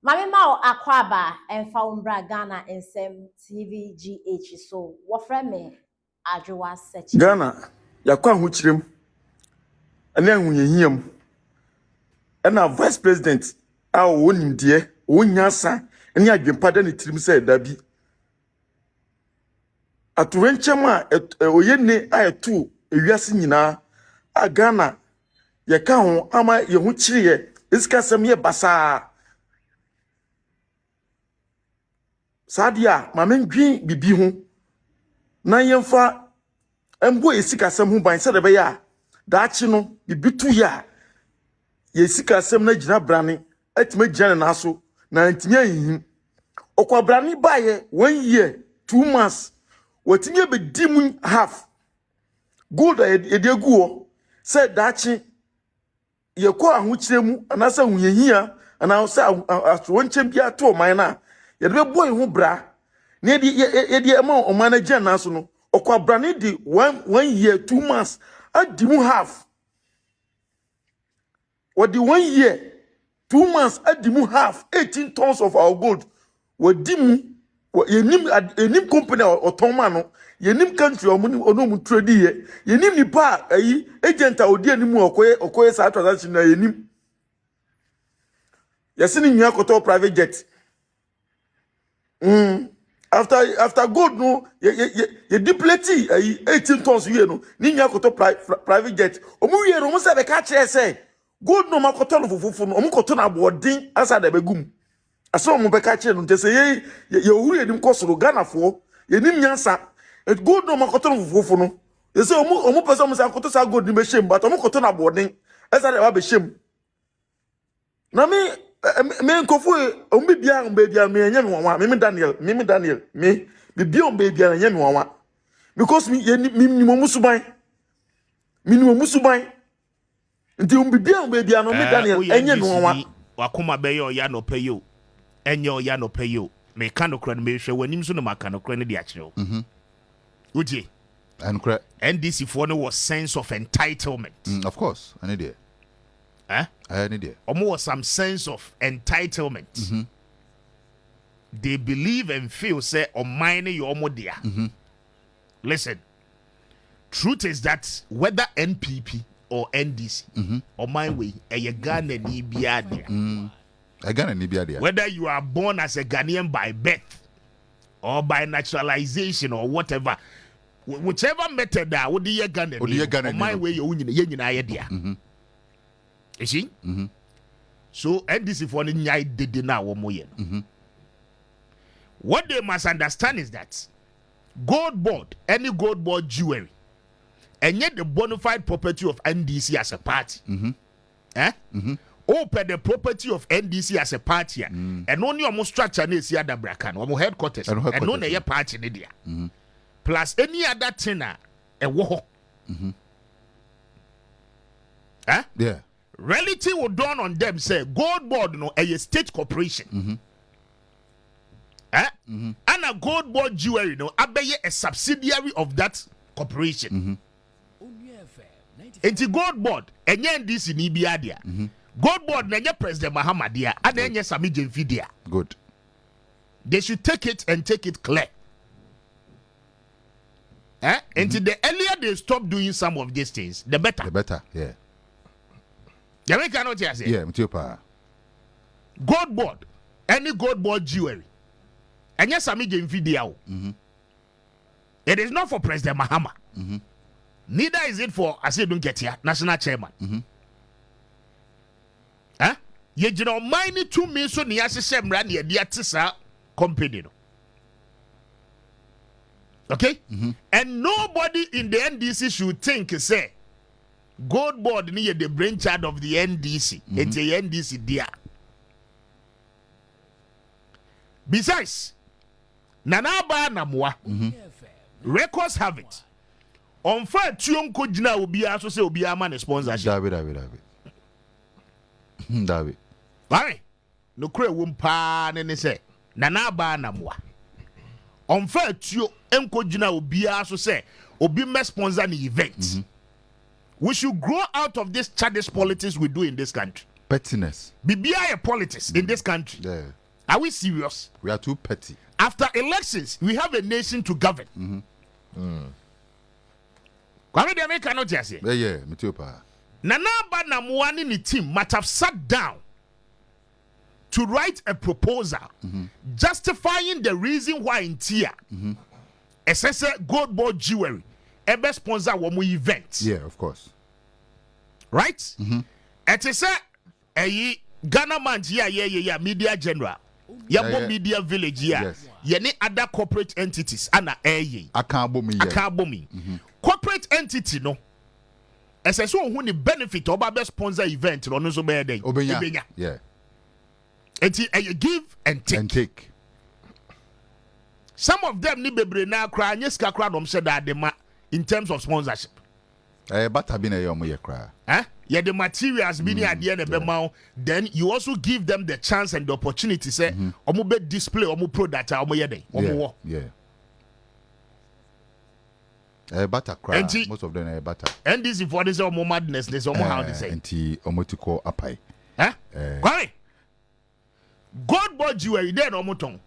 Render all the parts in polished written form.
Mami ma akwaba emfa umbra Ghana nsem TVGH so wofre me adwowa search Ghana yakwa ahuchirem ane ahuyehiam ena vice president a wonimde wonyasa ene adwempada ne tirim se da bi atorenchem a oyene ayeto ewiase nyina a Ghana yeka ho ama yehu chiriye iskasem ye basa sadia mamendwin bibi ho na yemfa embo esikasem ho ban se de be ya daachi no bibitu ya yesikasem na gina brane atime gina na so na ntime ahin okwa brane baye 1 year 2 months watime be dimu half gold edegu se daachi yekọ ahuchiremu anasa hunyehia anasa aswonchem bia to man na yede be boy ho bra na yede ema oman agya na so no okwa brane di 1 year 2 months adimu half wadi 1 year 2 months adimu half 18 tons of our gold wadimu yenim company otonma no yenim country onomu trade ye yenim nipa ayi agent a odi animu okoye sa transaction na yenim yesini nwa koto private jet after gold no ye deplete ayi 18 tons ye no ni nwa koto private jet omu ye no mu se be ka kire se gold no makoto no fufufu no omu koto na boarding asa da begum aso omu be ka kire no ntese ye ohuru yenim kosoro Ghana fo yenim nyansa gold no makoto no fufufu no yese omu pese omu sa koto sa gold ni be shem but omu koto na boarding asa da be shem na me nkofu ombi bia me enye me wanwa me Daniel me bibia ombi bia enye me wanwa because me ni momusuban me ni momusuban nti ombi bia no me Daniel enye me wanwa wakoma be yo ya no payo enye ya no payo me kanokra me hwe wanim so no makanokra ne de akire uji and this if one was sense of entitlement of course I need it. I need it. Almost some sense of entitlement. They believe and feel say on mine your modia. Listen, truth is that whether NPP or NDC or my way a Ghana ni biadia. A Ghana ni biadia. Whether you are born as a Ghanaian by birth or by naturalization or whatever, whichever method that would be a Ghana. My way you win idea. You see? So, and this is for the nyai did now one more year. What they must understand is that gold board, any gold board jewelry, and yet the bona fide property of NDC as a party. Open the property of NDC as a party, and only almost structure is the other bracken, or headquarters, and only a party in India. Plus any other tenor, a war. Yeah. Reality will dawn on them, say gold board no a state corporation. And a gold board jewelry no abeye a subsidiary of that corporation. It's gold board and this in Ibiadia. Gold board na President Mahama dia and then Sammy Gyamfi dia. Good. They should take it and take it clear. Until the earlier they stop doing some of these things, the better. The better, yeah. You cannot hear say. Yeah, Mtiopa. Gold board, any gold board jewelry. And yes, Sammy Gyamfi dia. It is not for President Mahama. Neither is it for, I say don't get here, national chairman. You know, mine 2 million so near system ran your dear Tissa company. Okay? And nobody in the NDC should think, say, gold board near the brainchild of the NDC. It's the NDC dear. Besides, Nanaba Namwa, records have it. On fire, Tium Kojina will be also say, will be a man sponsorship. David. Why? No cray wumpa and say, Nanaba Namwa. On fire, Tio Mkojina will be also say, will be my sponsor the event. We should grow out of this childish politics we do in this country. Pettiness. BBI politics in this country. Yeah. Are we serious? We are too petty. After elections, we have a nation to govern. Kwame de America no just Yeah, me too, pa. Nana Banamwani ni team might have sat down to write a proposal justifying the reason why in Tia SS gold ball jewelry ebe sponsor one event. Yeah, of course. Right? It is a Ghana man yeah media general. Yeah, media village Yes. Any other corporate entities ana eye. Akabomi. Corporate entity no. Ese so who ni benefit oba be sponsor event no so be dey. Obenya. Yeah. And you give and take. Some of them ni bebre na kra nyeska kra no say that the in terms of sponsorship. Bata bi na ye omo ye kra. Yeah, the materials be near the end of the month. Then you also give them the chance and the opportunity say omo be display omo product omo ye dey. Omo Yeah. Bata cry. Most of them are bata. And this is for this omo madness, this omo how they say. Anti omo to call apai. Kwame. God bought you a day omo ton.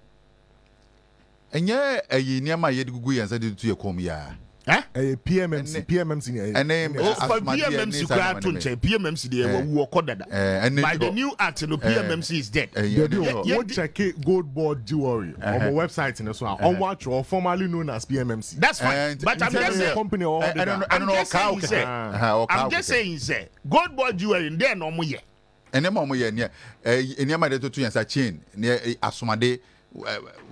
Enye niama ye gugu yansa de to ye kom ya. PMMC and name for PMMC cry to PMMC they were coded. By the new act no PMMC is dead. What check it gold board jewelry on my website in as well. On watch or formerly known as PMMC. That's fine. But I'm just saying company or I'm just saying say gold board jewelry there no mo ye. Ene mo ye ne niama de to yansa chain ne asomade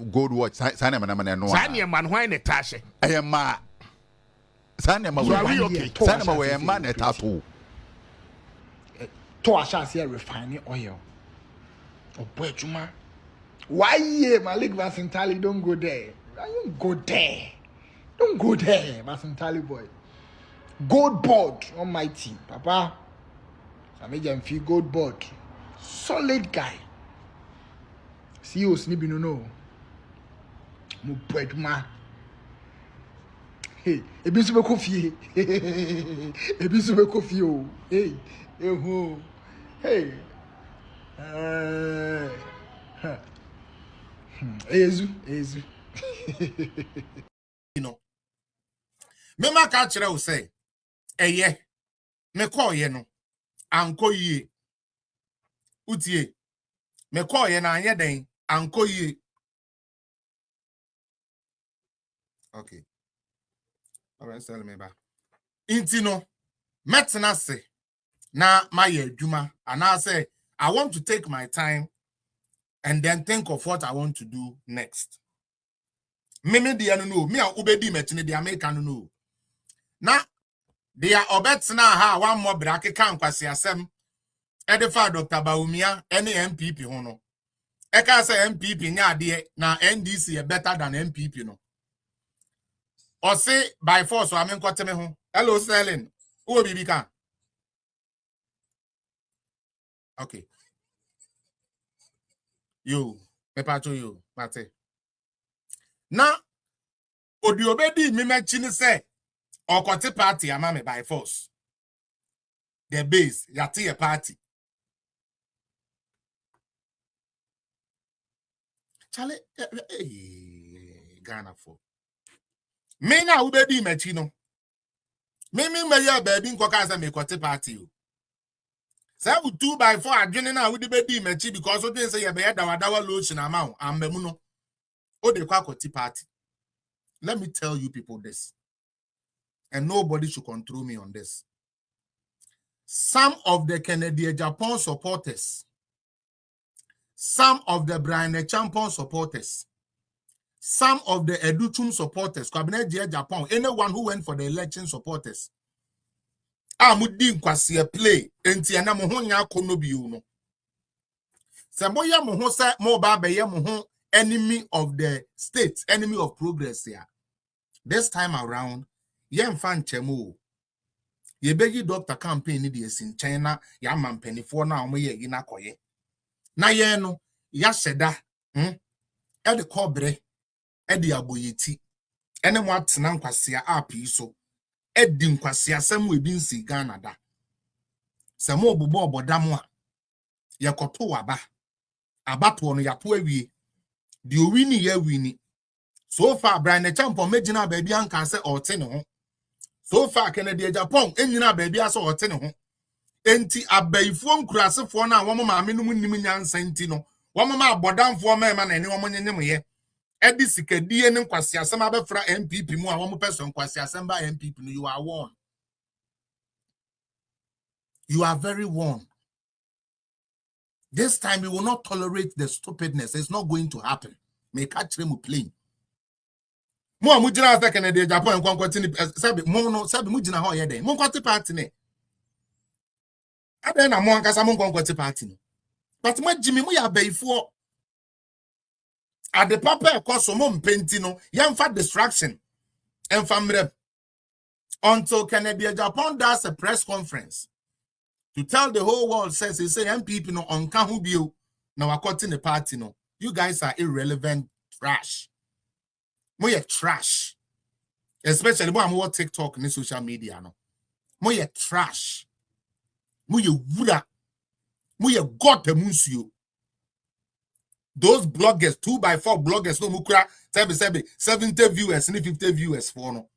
gold watch sane man no. Sane man why ne tashe. Ma Sanema we man at tattoo. To ashasi refining oil. Oh boy, Juma. Why ye Malik Vasintali don't go there? I don't go there. Don't go there, Vasintali boy. Gold board on my team, Papa. Sammy Gyamfi gold board. Solid guy. See you snipping no. Mo boy, Juma. Hey, ebi nso be coffee. Ebi nso be coffee o. Hey, ehu. Hey. Ezu. You know. Me ma ka kire wo say, eye. Me call ye no. Anko yie. Utie. Me call ye na anye den. Anko yie. Okay. All right, tell me back. Intino, metna se na my juma, and I say I want to take my time and then think of what I want to do next. Mimi di no, me a ubedi metini di American no. Na dia obetsna ha one more brake kan kwase asem. Edefa Dr. Baumia any MPP ho no. Eka say MPP nya ade na NDC better than MPP no. Or say by force, so I mean, me home. Hello, Sterling. Who will be can? Okay. You, me pato you, Mate. Now, Odiobedi me chini say, or kote party amame by force. The base, yati a party. Charlie, Ghana for. Me na ubedi mechino. Me ya baby nkoka say me kwete party o. Say we 2x4 adwene na we bedi mechi because we dey say ye be dawa lotion amount ambemu no. O de kwa kwete party. Let me tell you people this. And nobody should control me on this. Some of the Kennedy Japan supporters, some of the Brian Champion supporters, some of the Educhum supporters, Cabinet Japan, anyone who went for the election supporters, Amudin kwasi play, enti ana mo ho nya kono bi no. Se moya mo ho sa mo ba be ye mo ho enemy of the state, enemy of progress here. This time around, yen fan chemo. Ye begi doctor campaign ni de sin China, ya mampenifo na omo ye yina koye. Na ye no, ya seda, e de kobre, e de aboyeti. Ene mo atena nkwase a api so. Edi nkwase asem we bi nsi Ghana da. Se mo obobo oboda mo a, Yakoto aba. Abato no yato awie. Di owini ye wini. So far Brian Champo megina baby anka se ote ne ho. So far Kennedy Japan enyina baby aso ote ne ho. Enti abaifo nkurasefo na wo maame no nim nyansa enti no. Wo mama abodamfo ma na ene wo nyenyem ye. Edi sikadie ne nkwase asem abefra MPP mu a wo person nkwase asem ba MPP no you are warned. You are very warned. This time we will not tolerate the stupidness. It's not going to happen. May catch them plain. Mo amujina asa Kennedy Japan kwankwati sabi mo no sabi mujina ho ye den. Mo kwati party ne. Aden na mo ankasa mo kwankwati party ne. But mo Jimmy mo ya baifo. At the papa ekoso mo mpenti no, yemfa distraction. Emfa mrem. Until Kennedy Japan does a press conference to tell the whole world, says he say MPP no on kahubio na wakoti the party no. You guys are irrelevant trash. Moye trash. Especially when I'm TikTok and social media no. Moye trash. Moye wuda. Moye got musio. Those bloggers, 2x4 bloggers, no mukra, 70 viewers, 50 viewers for no.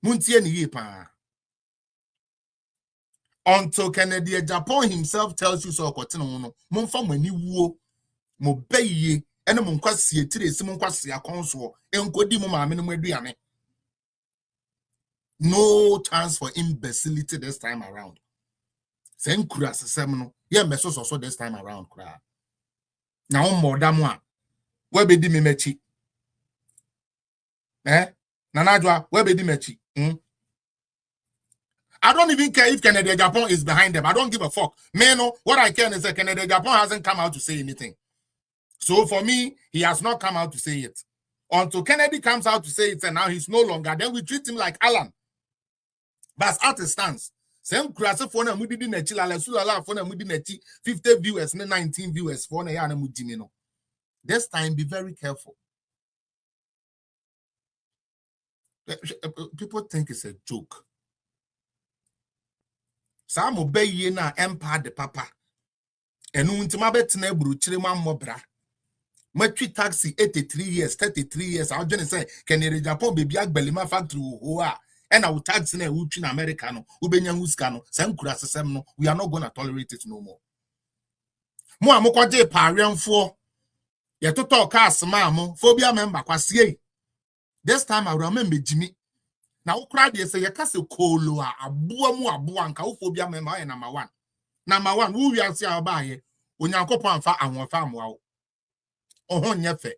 Muntie ni ye pa. Until Kennedy Japan himself tells you so kwatino no. Monfa mani wuo. Mo beye ene mo nkwase etire esi mo nkwase akonso enkodi mo maame no aduane. No chance for imbecility this time around. Senkura sesem no ye meso so this time around kra. Na o modam a we be di me machi. Na najwa we be di machi. I don't even care if Kennedy Japan is behind them. I don't give a fuck. Man, no, what I care is that Kennedy Japan hasn't come out to say anything. So for me, he has not come out to say it. Until Kennedy comes out to say it and now he's no longer, then we treat him like Alan. But at a stance, same crasa for na mudi di nechi la sulala for na mudi nechi 50 viewers, 19 viewers for na yana mudimino. This time, be very careful. People think it's a joke. Some obey ye na empire the papa. And untima betina bru chiriman mobra. Matri taxi 83 years, 33 years. I'll just say, can you Japan baby belima factory hoa? And I will tax in a Uchin Americano, Ubenya Huskano, Sankura Semno. We are not gonna tolerate it no more. Mo amokwaje parian for ye to talk cast mamo, phobia member kwasiye. This time I remember Jimmy. Now crowd ye say ye kase kolo abua mu abua nka phobia member number 1. Number 1, who we are see abaye, onyankopon amfa ahonfa amwa. Oho nyefe.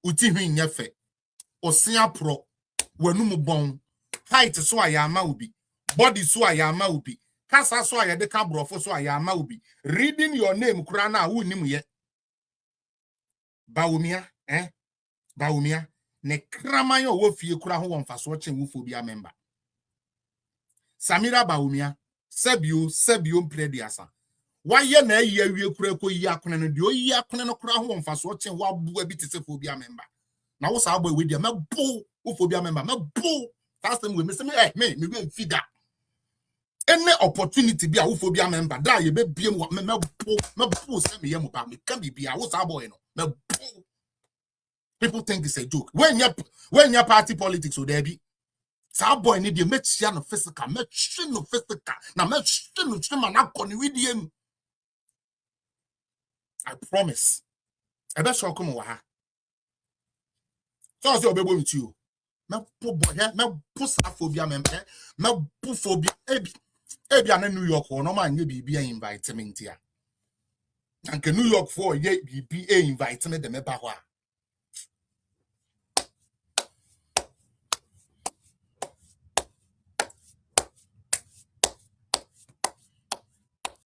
Uti hwi nyefe. Osia pro. Wanum bon. Height so ayama ubi. Body so ayama ubi. Kasa so ayade ka brofo so ayama ubi. Reading your name kura na wu nim ye. Baumia, Baumia. Ne kraman yo wo fie kura ho wonfaso chen wo phobia member. Samira Baumia. Sebio mprediasa. Why na ye wie kura ko yi akone no de o yi akone no kura ho wonfaso chen wa bu abi te se phobia member. Na wo sa boy we dia mebo wo phobia member mebo. That's them we me we feed that. Any opportunity be a wo phobia member da ye be biem mebo say me yemu pa me can be a wo sa boy no mebo. People think it's a joke. When your party politics so there be sa boy need you make no physical, make no physical. Na make no chima na koni with him. I promise. I bet you come over. So I'll be with you. Me po boy, me po sa phobia member, me po phobia. Ebi na New York or no man ye be invite me here. And New York for ye be invite me the me ba